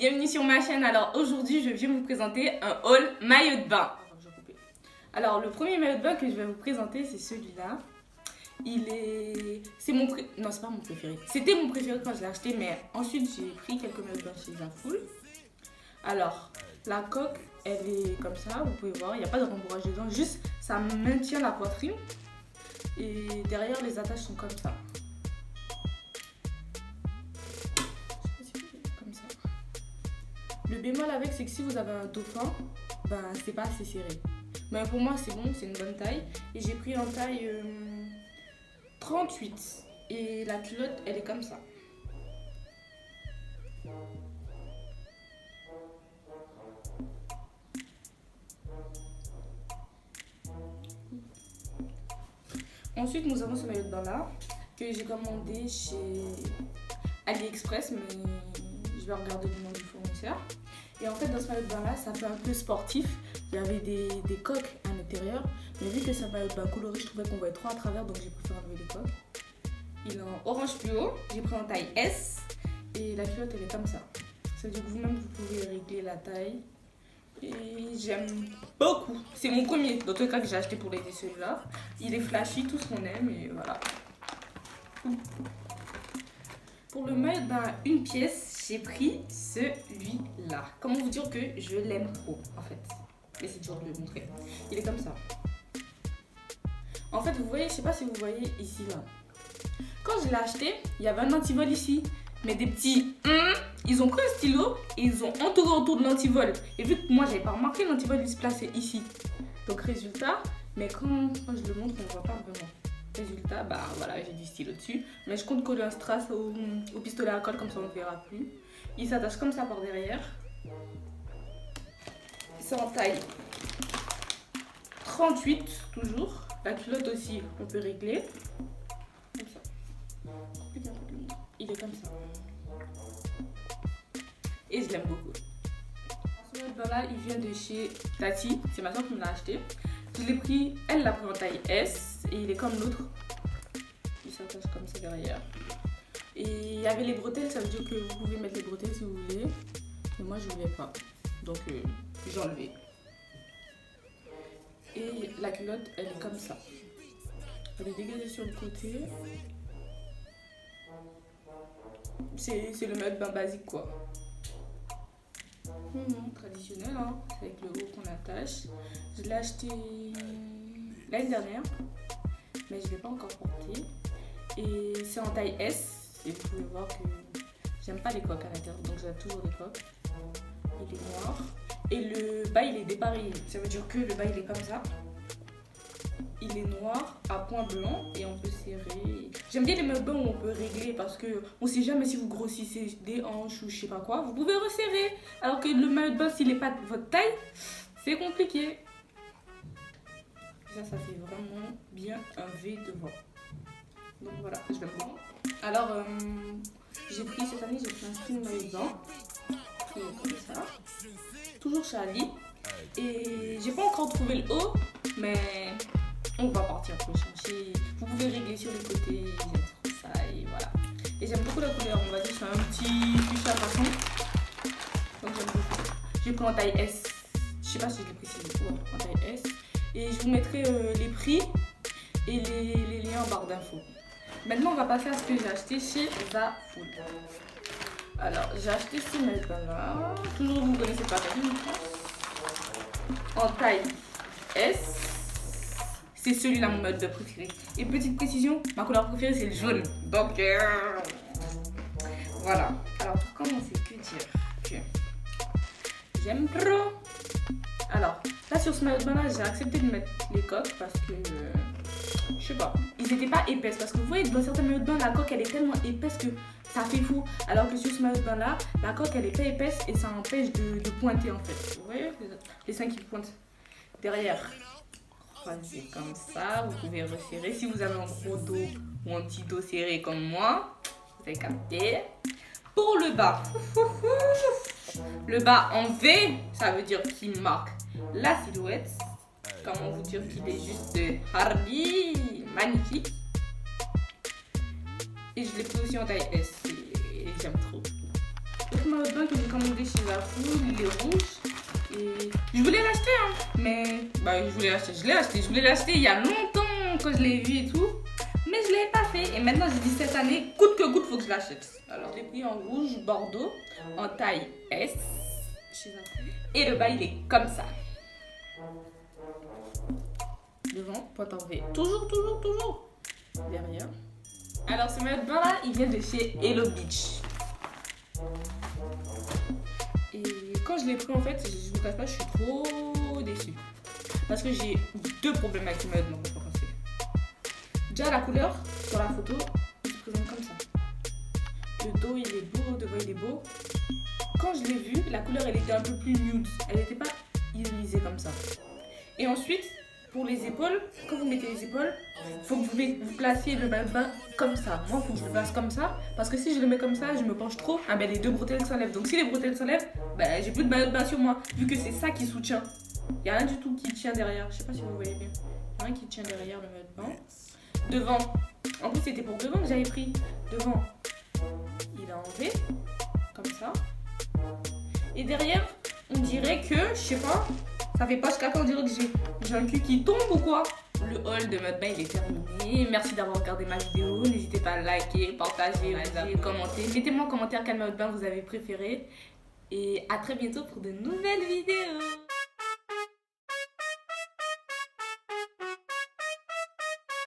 bienvenue sur ma chaîne. Alors aujourd'hui je viens vous présenter un haul maillot de bain. Alors le premier maillot de bain que je vais vous présenter c'est celui-là. C'est mon non c'est pas mon préféré. C'était mon préféré quand je l'ai acheté, mais ensuite j'ai pris quelques maillots de bain chez Zafoul. Alors la coque elle est comme ça, vous pouvez voir, il n'y a pas de rembourrage dedans, juste ça maintient la poitrine. Et derrière les attaches sont comme ça. Comme ça. Le bémol avec c'est que si vous avez un dauphin, ben c'est pas assez serré. Mais pour moi c'est bon, c'est une bonne taille. Et j'ai pris en taille 38. Et la culotte elle est comme ça. Ensuite nous avons ce maillot de bain là que j'ai commandé chez AliExpress, mais je vais regarder le nom du fournisseur. Et en fait dans ce maillot de bain là ça fait un peu sportif. Il y avait des coques à l'intérieur, mais vu que c'est un maillot de bain coloré je trouvais qu'on voyait trop à travers, donc j'ai préféré enlever les coques. Il est en orange fluo, j'ai pris en taille S et la culotte elle est comme ça. Ça veut dire que vous-même vous pouvez régler la taille. Et j'aime beaucoup. C'est mon premier, dans tous les cas, que j'ai acheté pour l'aider celui-là. Il est flashy, tout ce qu'on aime, et voilà. Pour le maillot de bain une pièce, j'ai pris celui-là. Comment vous dire que je l'aime trop, en fait. Et c'est dur de le montrer. Il est comme ça. En fait, vous voyez, je sais pas si vous voyez ici, là. Quand je l'ai acheté, il y avait un antivol ici. Mais des petits, ils ont pris un stylo et ils ont entouré autour de l'antivol. Et vu que moi, j'avais pas remarqué, l'antivol il se plaçait ici. Donc résultat, mais quand je le montre, on voit pas vraiment. Résultat, bah voilà, j'ai du stylo dessus. Mais je compte coller un strass au pistolet à colle, comme ça on ne verra plus. Il s'attache comme ça par derrière. C'est en taille 38 toujours. La culotte aussi, on peut régler. Comme ça. Il est comme ça. Et je l'aime beaucoup. Ce maillot de bain là, il vient de chez Tati. C'est ma soeur qui me l'a acheté. Je l'ai pris, elle l'a pris en taille S. Et il est comme l'autre. Il s'attache comme ça derrière. Et il y avait les bretelles, ça veut dire que vous pouvez mettre les bretelles si vous voulez. Mais moi je ne voulais pas. Donc j'ai enlevé. Et la culotte, elle est comme ça. Elle est dégagée sur le côté. C'est le maillot de bain basique quoi. Traditionnel hein, avec le haut qu'on attache. Je l'ai acheté l'année dernière, mais je ne l'ai pas encore porté. Et c'est en taille S. Et vous pouvez voir que j'aime pas les coques à l'intérieur, donc j'ai toujours des coques. Il est noir. Et le bas il est dépareillé. Ça veut dire que le bas il est comme ça. Il est noir à point blanc et on peut serrer. J'aime bien les maillots de bain où on peut régler parce que on sait jamais si vous grossissez des hanches ou je sais pas quoi. Vous pouvez resserrer. Alors que le maillot de bain s'il n'est pas de votre taille, c'est compliqué. Ça fait vraiment bien un V devant. Donc voilà, je l'aime beaucoup. Alors j'ai pris cette année, j'ai pris un string maillot de bain. Qui est comme ça. Toujours chez Ali. Et j'ai pas encore trouvé le haut, mais on va partir pour chercher. Vous pouvez régler sur les côtés, j'aime trop ça et voilà. Et j'aime beaucoup la couleur, on va dire c'est un petit fuchsia façon. Donc j'aime beaucoup. J'ai pris en taille S. Je sais pas si je l'ai précisé. Ouais, en taille S. Et je vous mettrai les prix et les liens en barre d'infos. Maintenant on va passer à ce que j'ai acheté chez Zafoul. Alors j'ai acheté ce maillot là. Toujours vous connaissez pas en taille S. C'est celui-là mon mode de préféré. Et petite précision, ma couleur préférée c'est le jaune. Donc voilà. Alors pour commencer, que dire que j'aime trop. Alors là sur ce maillot de bain là, j'ai accepté de mettre les coques parce que je sais pas, ils n'étaient pas épaisses. Parce que vous voyez dans certains maillots de bain, la coque elle est tellement épaisse que ça fait fou. Alors que sur ce maillot de bain là, la coque elle est pas épaisse et ça empêche de pointer en fait. Vous voyez les seins qui pointent derrière. Croisez comme ça, vous pouvez resserrer. Si vous avez un gros dos ou un petit dos serré comme moi, vous avez capté. Pour le bas, le bas en V, ça veut dire qu'il marque la silhouette. Comment vous dire qu'il est juste hardy, magnifique. Et je l'ai pris aussi en taille S et j'aime trop. autre maillot de bain que j'ai commandé chez Zafou, il est rouge. Et je voulais l'acheter, hein. Mais bah, je voulais l'acheter il y a longtemps quand je l'ai vu et tout. Mais je ne l'ai pas fait. Et maintenant, j'ai dit cette année, coûte que coûte, faut que je l'achète. Alors, je l'ai pris en rouge bordeaux, en taille S. Et le bas, il est comme ça. Devant, pointe en V. Toujours. Derrière. Alors, ce maillot de bain là, il vient de chez Hello Beach. Et quand je l'ai pris, en fait, je vous cache pas, je suis trop déçue. Parce que j'ai deux problèmes avec ce maillot de bain, je pense. Déjà, la couleur, sur la photo, il se présente comme ça. Le dos, il est beau, devant, il est beau. Quand je l'ai vu, la couleur, elle était un peu plus nude. Elle n'était pas irisée comme ça. Et ensuite, pour les épaules, quand vous mettez les épaules, il faut que vous placiez le maillot de bain comme ça. Moi, il faut que je le place comme ça. Parce que si je le mets comme ça, je me penche trop. Ah ben, les deux bretelles s'enlèvent. Donc, si les bretelles s'enlèvent, ben, j'ai plus de maillot de bain sur moi. Vu que c'est ça qui soutient. Il n'y a rien du tout qui tient derrière. Je sais pas si vous voyez bien. Il n'y a rien qui tient derrière le maillot de bain. Devant. En plus, c'était pour devant que j'avais pris. Devant, il est en V. Comme ça. Et derrière, on dirait que, je sais pas, ça fait pas ce caca, on dirait que j'ai un cul qui tombe ou quoi. Le haul de maillot de bain, il est terminé. Merci d'avoir regardé ma vidéo. N'hésitez pas à liker, partager, commenter. Mettez-moi en commentaire quel maillot de bain vous avez préféré. Et à très bientôt pour de nouvelles vidéos.